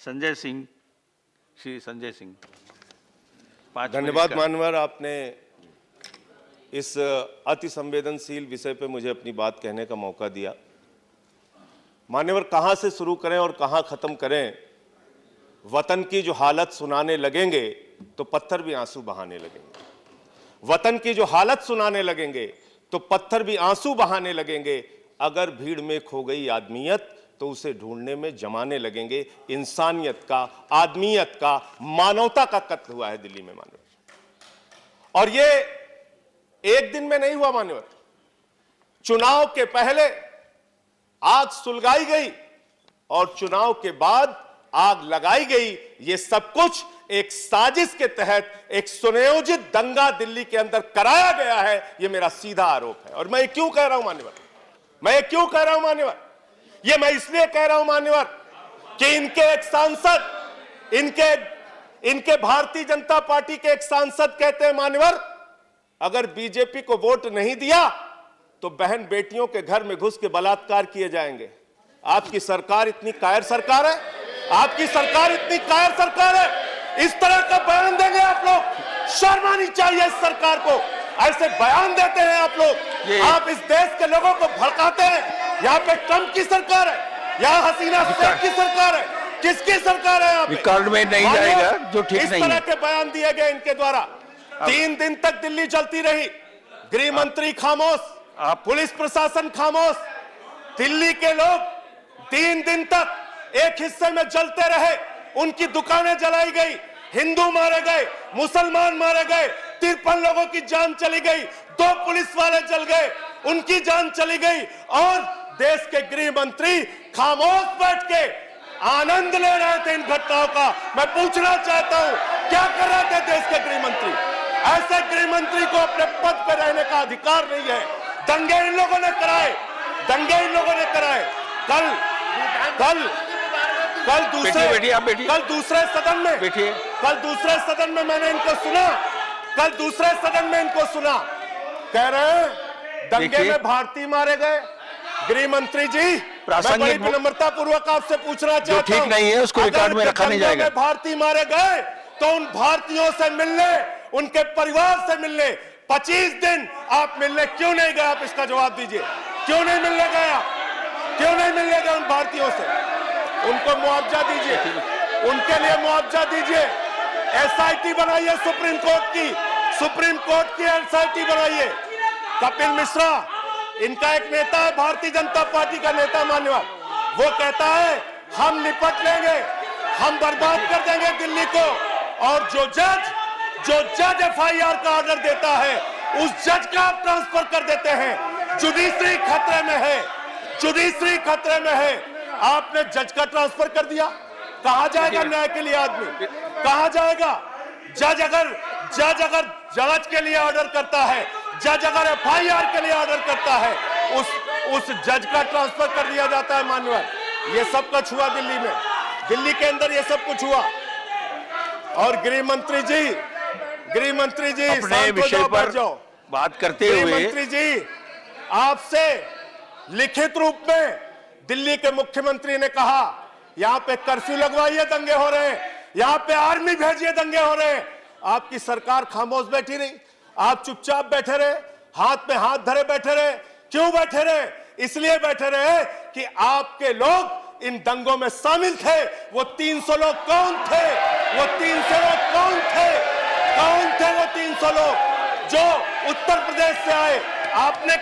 संजय सिंह, श्री संजय सिंह। धन्यवाद मान्यवर, आपने इस अति संवेदनशील विषय पे मुझे अपनी बात कहने का मौका दिया। मान्यवर, कहां से शुरू करें और कहां खत्म करें? वतन की जो हालत सुनाने लगेंगे तो पत्थर भी आंसू बहाने लगेंगे। वतन की जो हालत सुनाने लगेंगे तो पत्थर भी आंसू बहाने लगेंगे। अगर भीड़ में खो गई आदमियत तो उसे ढूंढने में जमाने लगेंगे। इंसानियत का, आदमियत का, मानवता का कत्ल हुआ है दिल्ली में मान्यवर। और ये एक दिन में नहीं हुआ मान्यवर। चुनाव के पहले आग सुलगाई गई और चुनाव के बाद आग लगाई गई। ये सब कुछ एक साजिश के तहत एक सुनियोजित दंगा दिल्ली के अंदर कराया गया है। ये मेरा सीधा आरोप है। और मैं ये क्यों कह रहा हूं मान्यवर? मैं ये क्यों कह रहा हूं मान्यवर? ये मैं इसलिए कह रहा हूं मान्यवर कि इनके एक सांसद, इनके भारतीय जनता पार्टी के एक सांसद कहते हैं मान्यवर, अगर बीजेपी को वोट नहीं दिया तो बहन बेटियों के घर में घुस के बलात्कार किए जाएंगे। आपकी सरकार इतनी कायर सरकार है, आपकी सरकार इतनी कायर सरकार है, इस तरह का बयान देंगे आप लोग? शर्म आनी चाहिए इस सरकार को। ऐसे बयान देते हैं आप लोग, आप इस देश के लोगों को भड़काते हैं। यहाँ पे ट्रंप की सरकार है, यहाँ हसीना शेख की सरकार है, किसकी सरकार है? यहाँ पे रिकॉर्ड में नहीं जाएगा जो ठीक नहीं है। इस तरह के बयान दिए गए इनके द्वारा। 3 दिन तक दिल्ली जलती रही, गृह मंत्री खामोश, पुलिस प्रशासन खामोश, दिल्ली के लोग 3 दिन तक एक हिस्से में जलते रहे। उनकी दुकानें जलाई गई, हिंदू मारे गए, मुसलमान मारे गए, 53 लोगों की जान चली गई, 2 पुलिस वाले जल गए, उनकी जान चली गई। और देश के गृह मंत्री खामोश बैठ के आनंद ले रहे थे इन घटनाओं का। मैं पूछना चाहता हूं, क्या कर रहे थे देश के गृह मंत्री? ऐसे गृह मंत्री को अपने पद पर रहने का अधिकार नहीं है। दंगे इन लोगों ने कराए, दंगे इन लोगों ने कराए। कल दूसरे सदन में मैंने इनको सुना, कह रहे हैं दंगे में भारतीय मारे गए। गृह मंत्री जी, मैं बड़ी विनम्रता पूर्वक आपसे पूछना चाहता हूं, ठीक नहीं है उसको रिकॉर्ड में रखा नहीं जाएगा। भारतीय मारे गए तो उन भारतीयों से मिलने, उनके परिवार से मिलने 25 दिन आप मिलने क्यों नहीं गए? आप इसका जवाब दीजिए। क्यों नहीं मिलने गए आप? क्यों नहीं मिलने गए उन भारतीयों से? उनको मुआवजा दीजिए, उनके लिए मुआवजा दीजिए। एसआईटी बनाइए सुप्रीम कोर्ट की एसआईटी बनाइए। कपिल मिश्रा, इनका एक नेता है, भारतीय जनता पार्टी का नेता मान्यवर, वो कहता है हम निपट लेंगे, हम बर्बाद कर देंगे दिल्ली को। और जो जज एफआईआर का ऑर्डर देता है उस जज का आप ट्रांसफर कर देते हैं। जुडिशरी खतरे में है, जुडिशरी खतरे में है। आपने जज का ट्रांसफर कर दिया। कहां जाएगा न्याय के लिए आदमी? कहां जाएगा? जज अगर जज के लिए ऑर्डर करता है, जज अगर एफआईआर के लिए ऑर्डर करता है, उस जज का ट्रांसफर कर दिया जाता है मान्यवर। ये सब कुछ हुआ दिल्ली में, दिल्ली के अंदर ये सब कुछ हुआ। और गृह मंत्री जी अपने विषय पर बात करते हुए, मंत्री जी, आपसे लिखित रूप में दिल्ली के मुख्यमंत्री ने कहा यहां पे कर्फ्यू लगवाइए, दंगे हो रहे हैं, यहां पे आर्मी भेजिए, दंगे हो रहे हैं। आपकी सरकार खामोश बैठी रही, आप चुपचाप बैठे रहे, हाथ में हाथ धरे बैठे रहे। क्यों बैठे रहे? इसलिए बैठे रहे कि आपके लोग इन दंगों में शामिल थे। वो 300 लोग कौन थे? वो 300 लोग कौन थे? वो 300 लोग जो उत्तर प्रदेश से आए। आपने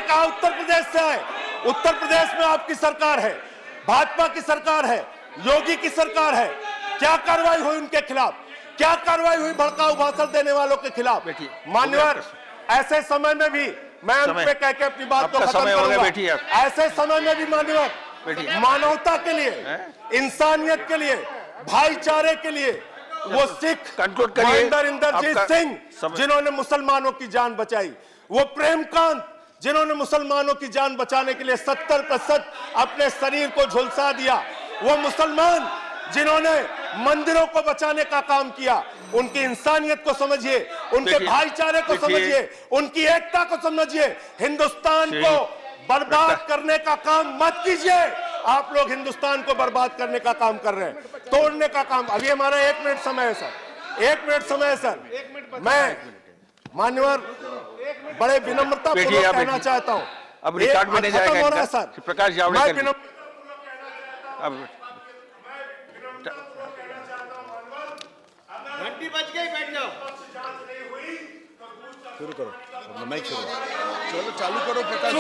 कहा उत्तर प्रदेश से आए। उत्तर प्रदेश में आपकी सरकार है, भाजपा की सरकार है, योगी की सरकार है। क्या कार्रवाई हुई उनके खिलाफ? क्या कार्रवाई हुई भड़काऊ भाषण देने वालों के खिलाफ? मान्यवर, ऐसे समय में भी मैं अंत पे कह के अपनी बात को खत्म करूंगा। ऐसे समय में भी मान्यवर, मानवता के लिए, इंसानियत के लिए, भाईचारे के लिए, वो सिख कमांडर इंदरजीत सिंह जिन्होंने मुसलमानों की जान बचाई, वो प्रेमकांत जिन्होंने मुसलमानों की जान बचाने के लिए 70% अपने शरीर को झुलसा दिया, वो मुसलमान जिन्होंने मंदिरों को बचाने का काम किया, उनकी इंसानियत को समझिए, उनके भाईचारे को समझिए, उनकी एकता को समझिए। हिंदुस्तान को बर्बाद करने का काम मत कीजिए। आप लोग हिंदुस्तान को बर्बाद करने का काम कर रहे हैं, तोड़ने का काम। अभी हमारा 1 मिनट समय है सर, 1 मिनट समय है सर। मैं मान्यवर बड़े विनम्रता पूर्वक कहना चाहता हूं, अब रिकॉर्ड में नहीं जाएगा हो रहा है इनका। सर। प्रकाश जावड़ेकर अब घंटी बज गई, बैठ जाओ। शुरू करो, माइक शुरू, चलो चालू करो प्रकाश।